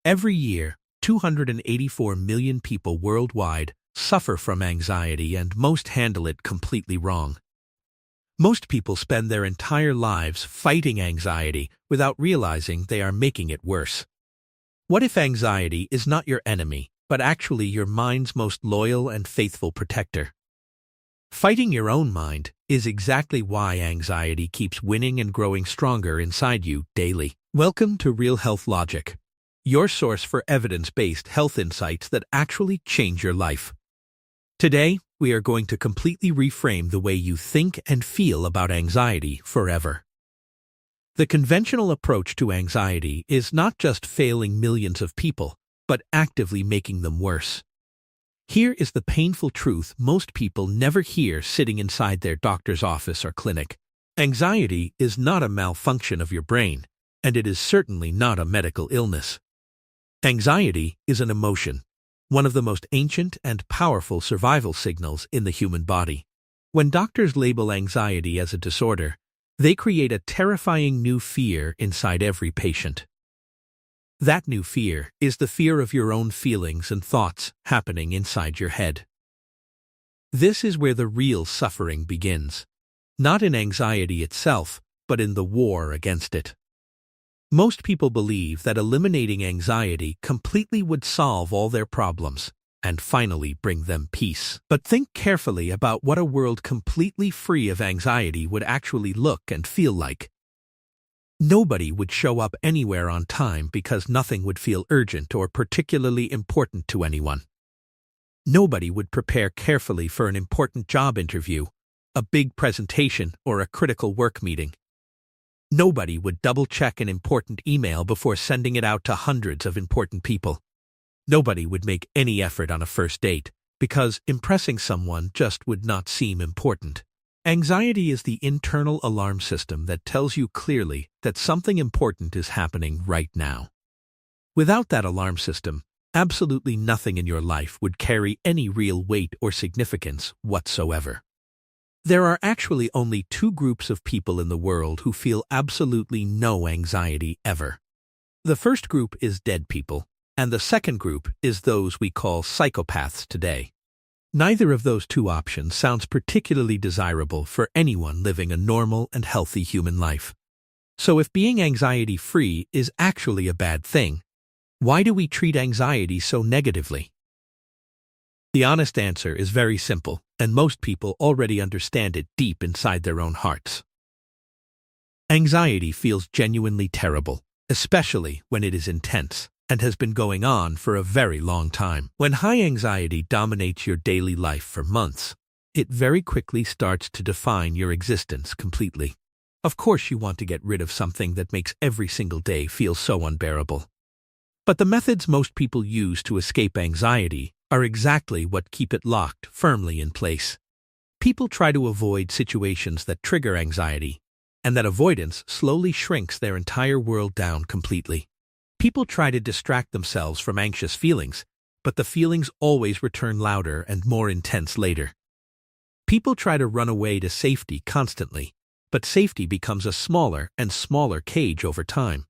Every year, 284 million people worldwide suffer from anxiety, and most handle it completely wrong. Most people spend their entire lives fighting anxiety without realizing they are making it worse. What if anxiety is not your enemy, but actually your mind's most loyal and faithful protector? Fighting your own mind is exactly why anxiety keeps winning and growing stronger inside you daily. Welcome to Real Health Logic, your source for evidence-based health insights that actually change your life. Today, we are going to completely reframe the way you think and feel about anxiety forever. The conventional approach to anxiety is not just failing millions of people, but actively making them worse. Here is the painful truth most people never hear sitting inside their doctor's office or clinic. Anxiety is not a malfunction of your brain, and it is certainly not a medical illness. Anxiety is an emotion, one of the most ancient and powerful survival signals in the human body. When doctors label anxiety as a disorder, they create a terrifying new fear inside every patient. That new fear is the fear of your own feelings and thoughts happening inside your head. This is where the real suffering begins, not in anxiety itself, but in the war against it. Most people believe that eliminating anxiety completely would solve all their problems and finally bring them peace. But think carefully about what a world completely free of anxiety would actually look and feel like. Nobody would show up anywhere on time because nothing would feel urgent or particularly important to anyone. Nobody would prepare carefully for an important job interview, a big presentation, or a critical work meeting. Nobody would double-check an important email before sending it out to hundreds of important people. Nobody would make any effort on a first date, because impressing someone just would not seem important. Anxiety is the internal alarm system that tells you clearly that something important is happening right now. Without that alarm system, absolutely nothing in your life would carry any real weight or significance whatsoever. There are actually only two groups of people in the world who feel absolutely no anxiety ever. The first group is dead people, and the second group is those we call psychopaths today. Neither of those two options sounds particularly desirable for anyone living a normal and healthy human life. So if being anxiety-free is actually a bad thing, why do we treat anxiety so negatively? The honest answer is very simple, and most people already understand it deep inside their own hearts. Anxiety feels genuinely terrible, especially when it is intense and has been going on for a very long time. When high anxiety dominates your daily life for months, it very quickly starts to define your existence completely. Of course, you want to get rid of something that makes every single day feel so unbearable. But the methods most people use to escape anxiety are exactly what keep it locked firmly in place. People try to avoid situations that trigger anxiety, and that avoidance slowly shrinks their entire world down completely. People try to distract themselves from anxious feelings, but the feelings always return louder and more intense later. People try to run away to safety constantly, but safety becomes a smaller and smaller cage over time.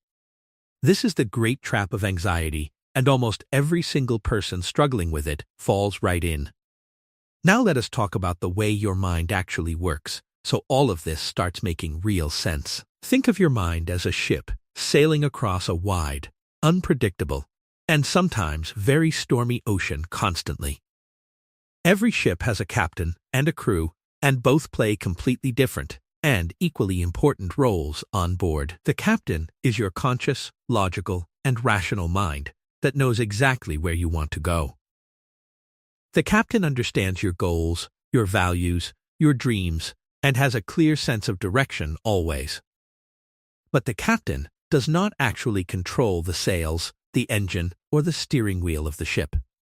This is the great trap of anxiety, and almost every single person struggling with it falls right in. Now let us talk about the way your mind actually works, so all of this starts making real sense. Think of your mind as a ship sailing across a wide, unpredictable, and sometimes very stormy ocean constantly. Every ship has a captain and a crew, and both play completely different and equally important roles on board. The captain is your conscious, logical, and rational mind that knows exactly where you want to go. The captain understands your goals, your values, your dreams, and has a clear sense of direction always. But the captain does not actually control the sails, the engine, or the steering wheel of the ship.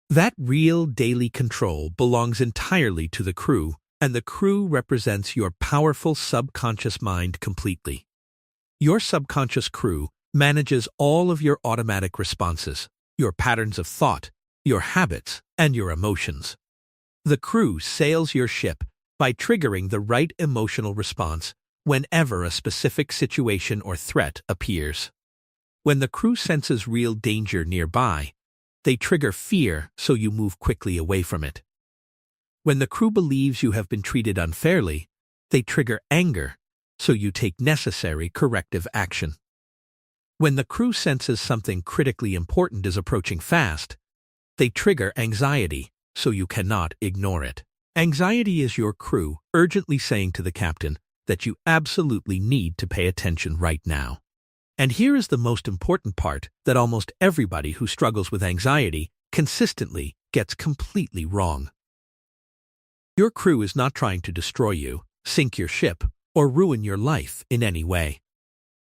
That real daily control belongs entirely to the crew, and the crew represents your powerful subconscious mind completely. Your subconscious crew manages all of your automatic responses, your patterns of thought, your habits, and your emotions. The crew sails your ship by triggering the right emotional response whenever a specific situation or threat appears. When the crew senses real danger nearby, they trigger fear so you move quickly away from it. When the crew believes you have been treated unfairly, they trigger anger so you take necessary corrective action. When the crew senses something critically important is approaching fast, they trigger anxiety so you cannot ignore it. Anxiety is your crew urgently saying to the captain that you absolutely need to pay attention right now. And here is the most important part that almost everybody who struggles with anxiety consistently gets completely wrong. Your crew is not trying to destroy you, sink your ship, or ruin your life in any way.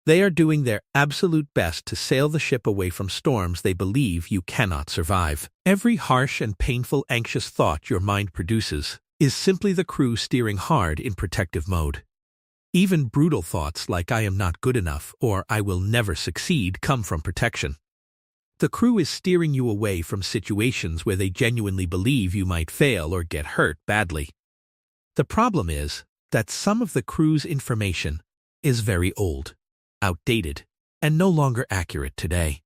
They are doing their absolute best to sail the ship away from storms they believe you cannot survive. Every harsh and painful anxious thought your mind produces is simply the crew steering hard in protective mode. Even brutal thoughts like "I am not good enough" or "I will never succeed" come from protection. The crew is steering you away from situations where they genuinely believe you might fail or get hurt badly. The problem is that some of the crew's information is very old, outdated, and no longer accurate today.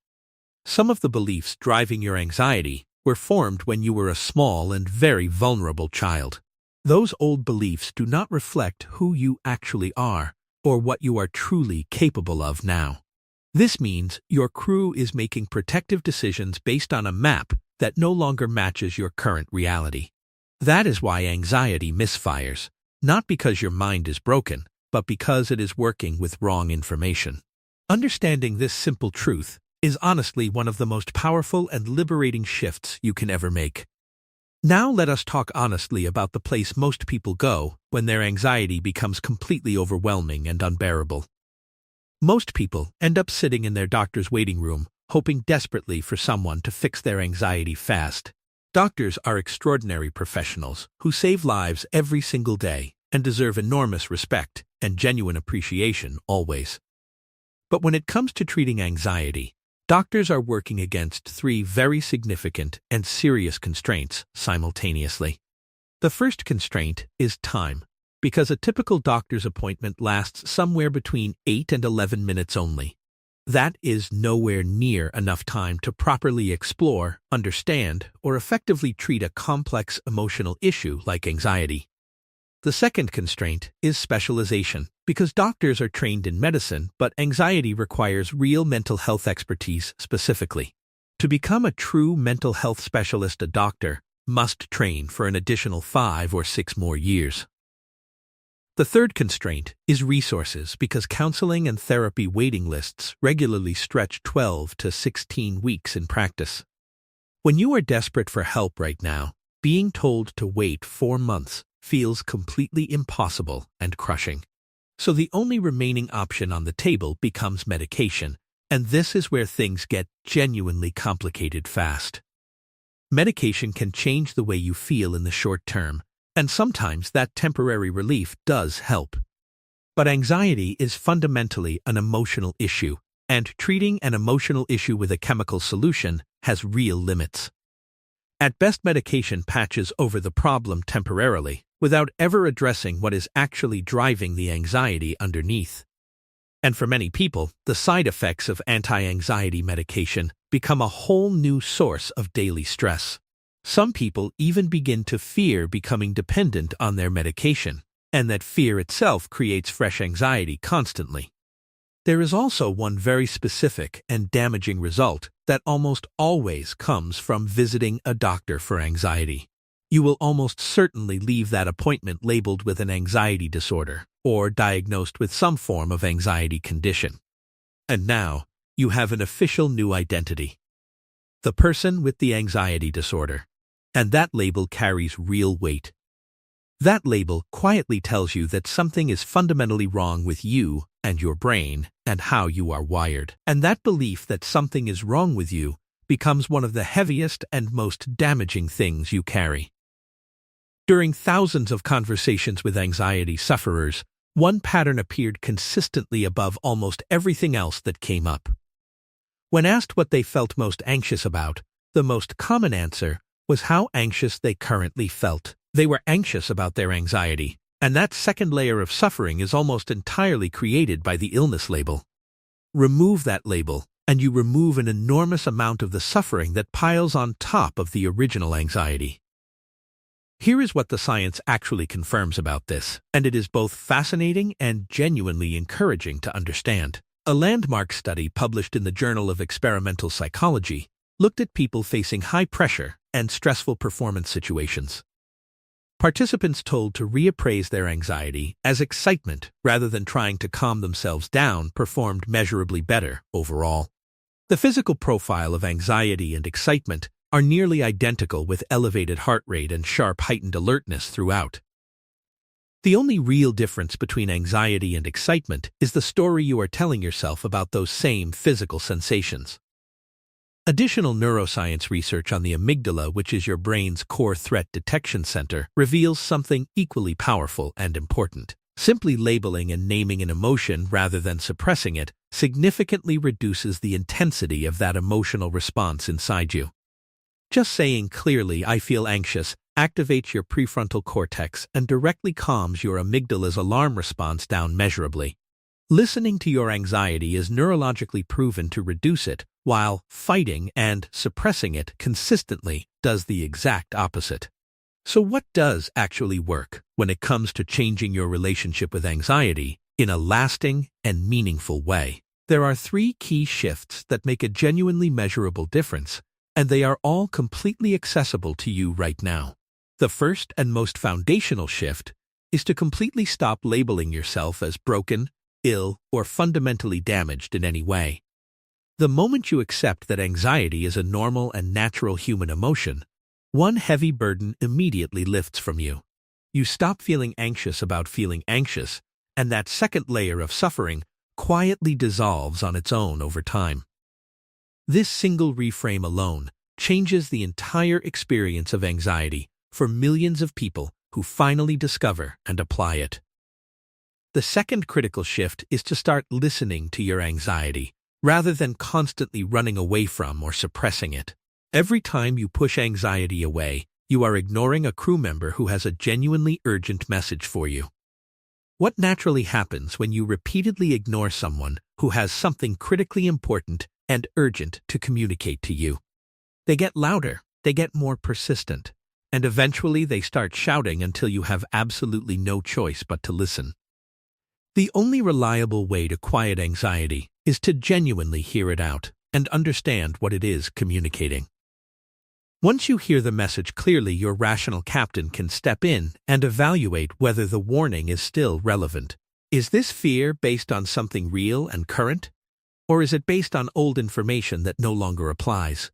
Some of the beliefs driving your anxiety were formed when you were a small and very vulnerable child. Those old beliefs do not reflect who you actually are or what you are truly capable of now. This means your crew is making protective decisions based on a map that no longer matches your current reality. That is why anxiety misfires, not because your mind is broken, but because it is working with wrong information. Understanding this simple truth is honestly one of the most powerful and liberating shifts you can ever make. Now let us talk honestly about the place most people go when their anxiety becomes completely overwhelming and unbearable. Most people end up sitting in their doctor's waiting room, hoping desperately for someone to fix their anxiety fast. Doctors are extraordinary professionals who save lives every single day and deserve enormous respect and genuine appreciation always. But when it comes to treating anxiety, doctors are working against three very significant and serious constraints simultaneously. The first constraint is time, because a typical doctor's appointment lasts somewhere between 8 and 11 minutes only. That is nowhere near enough time to properly explore, understand, or effectively treat a complex emotional issue like anxiety. The second constraint is specialization, because doctors are trained in medicine, but anxiety requires real mental health expertise specifically. To become a true mental health specialist, a doctor must train for an additional 5 or 6 more years. The third constraint is resources, because counseling and therapy waiting lists regularly stretch 12 to 16 weeks in practice. When you are desperate for help right now, being told to wait 4 months feels completely impossible and crushing. So the only remaining option on the table becomes medication, and this is where things get genuinely complicated fast. Medication can change the way you feel in the short term, and sometimes that temporary relief does help. But anxiety is fundamentally an emotional issue, and treating an emotional issue with a chemical solution has real limits. At best, medication patches over the problem temporarily, without ever addressing what is actually driving the anxiety underneath. And for many people, the side effects of anti-anxiety medication become a whole new source of daily stress. Some people even begin to fear becoming dependent on their medication, and that fear itself creates fresh anxiety constantly. There is also one very specific and damaging result that almost always comes from visiting a doctor for anxiety. You will almost certainly leave that appointment labeled with an anxiety disorder or diagnosed with some form of anxiety condition. And now, you have an official new identity: the person with the anxiety disorder. And that label carries real weight. That label quietly tells you that something is fundamentally wrong with you and your brain and how you are wired. And that belief that something is wrong with you becomes one of the heaviest and most damaging things you carry. During thousands of conversations with anxiety sufferers, one pattern appeared consistently above almost everything else that came up. When asked what they felt most anxious about, the most common answer was how anxious they currently felt. They were anxious about their anxiety, and that second layer of suffering is almost entirely created by the illness label. Remove that label, and you remove an enormous amount of the suffering that piles on top of the original anxiety. Here is what the science actually confirms about this, and it is both fascinating and genuinely encouraging to understand. A landmark study published in the Journal of Experimental Psychology looked at people facing high pressure and stressful performance situations. Participants told to reappraise their anxiety as excitement rather than trying to calm themselves down performed measurably better overall. The physical profile of anxiety and excitement are nearly identical, with elevated heart rate and sharp heightened alertness throughout. The only real difference between anxiety and excitement is the story you are telling yourself about those same physical sensations. Additional neuroscience research on the amygdala, which is your brain's core threat detection center, reveals something equally powerful and important. Simply labeling and naming an emotion rather than suppressing it significantly reduces the intensity of that emotional response inside you. Just saying clearly, "I feel anxious," activates your prefrontal cortex and directly calms your amygdala's alarm response down measurably. Listening to your anxiety is neurologically proven to reduce it, while fighting and suppressing it consistently does the exact opposite. So what does actually work when it comes to changing your relationship with anxiety in a lasting and meaningful way? There are 3 key shifts that make a genuinely measurable difference, and they are all completely accessible to you right now. The first and most foundational shift is to completely stop labeling yourself as broken, ill, or fundamentally damaged in any way. The moment you accept that anxiety is a normal and natural human emotion, one heavy burden immediately lifts from you. You stop feeling anxious about feeling anxious, and that second layer of suffering quietly dissolves on its own over time. This single reframe alone changes the entire experience of anxiety for millions of people who finally discover and apply it. The second critical shift is to start listening to your anxiety, rather than constantly running away from or suppressing it. Every time you push anxiety away, you are ignoring a crew member who has a genuinely urgent message for you. What naturally happens when you repeatedly ignore someone who has something critically important and urgent to communicate to you? They get louder, they get more persistent, and eventually they start shouting until you have absolutely no choice but to listen. The only reliable way to quiet anxiety is to genuinely hear it out and understand what it is communicating. Once you hear the message clearly, your rational captain can step in and evaluate whether the warning is still relevant. Is this fear based on something real and current, or is it based on old information that no longer applies?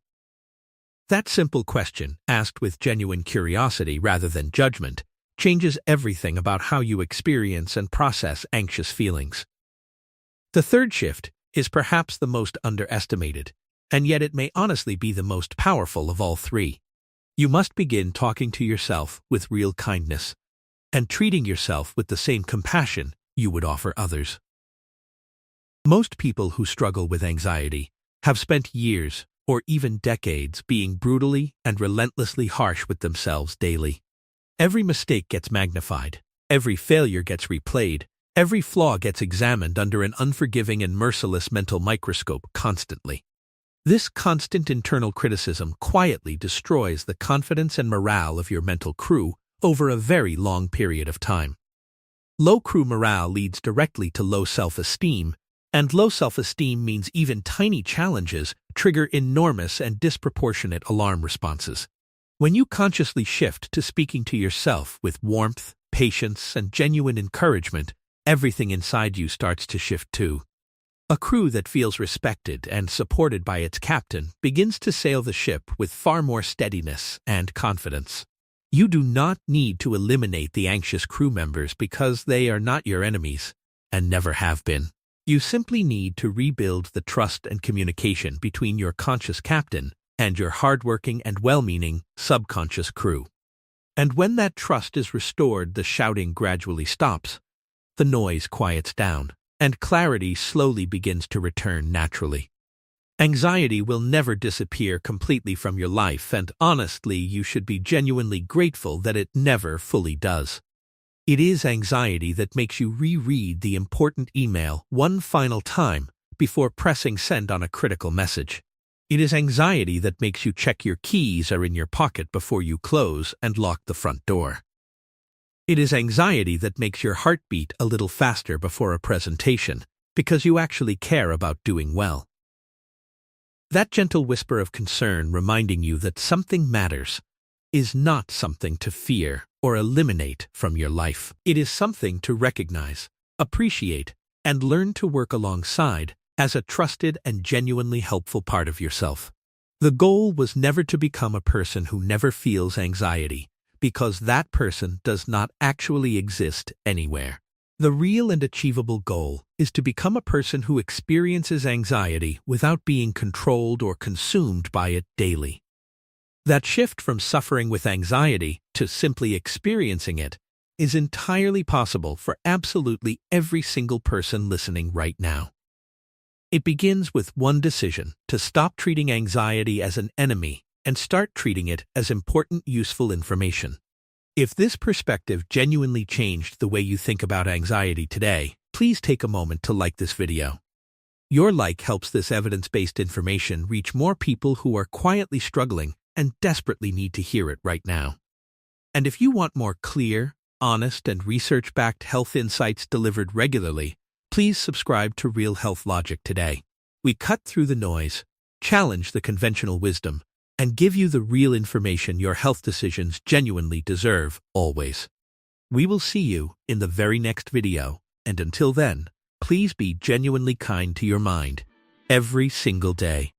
That simple question, asked with genuine curiosity rather than judgment, changes everything about how you experience and process anxious feelings. The third shift is perhaps the most underestimated, and yet it may honestly be the most powerful of all 3. You must begin talking to yourself with real kindness, and treating yourself with the same compassion you would offer others. Most people who struggle with anxiety have spent years or even decades being brutally and relentlessly harsh with themselves daily. Every mistake gets magnified, every failure gets replayed, every flaw gets examined under an unforgiving and merciless mental microscope constantly. This constant internal criticism quietly destroys the confidence and morale of your mental crew over a very long period of time. Low crew morale leads directly to low self-esteem, and low self-esteem means even tiny challenges trigger enormous and disproportionate alarm responses. When you consciously shift to speaking to yourself with warmth, patience, and genuine encouragement, everything inside you starts to shift too. A crew that feels respected and supported by its captain begins to sail the ship with far more steadiness and confidence. You do not need to eliminate the anxious crew members because they are not your enemies, and never have been. You simply need to rebuild the trust and communication between your conscious captain and your hardworking and well-meaning subconscious crew. And when that trust is restored, the shouting gradually stops, the noise quiets down, and clarity slowly begins to return naturally. Anxiety will never disappear completely from your life, and honestly, you should be genuinely grateful that it never fully does. It is anxiety that makes you reread the important email one final time before pressing send on a critical message. It is anxiety that makes you check your keys are in your pocket before you close and lock the front door. It is anxiety that makes your heart beat a little faster before a presentation, because you actually care about doing well. That gentle whisper of concern reminding you that something matters is not something to fear or eliminate from your life. It is something to recognize, appreciate, and learn to work alongside as a trusted and genuinely helpful part of yourself. The goal was never to become a person who never feels anxiety, because that person does not actually exist anywhere. The real and achievable goal is to become a person who experiences anxiety without being controlled or consumed by it daily. That shift from suffering with anxiety to simply experiencing it is entirely possible for absolutely every single person listening right now. It begins with one decision to stop treating anxiety as an enemy and start treating it as important, useful information. If this perspective genuinely changed the way you think about anxiety today, please take a moment to like this video. Your like helps this evidence-based information reach more people who are quietly struggling and desperately need to hear it right now. And if you want more clear, honest, and research-backed health insights delivered regularly, please subscribe to Real Health Logic today. We cut through the noise, challenge the conventional wisdom, and give you the real information your health decisions genuinely deserve, always. We will see you in the very next video, and until then, please be genuinely kind to your mind every single day.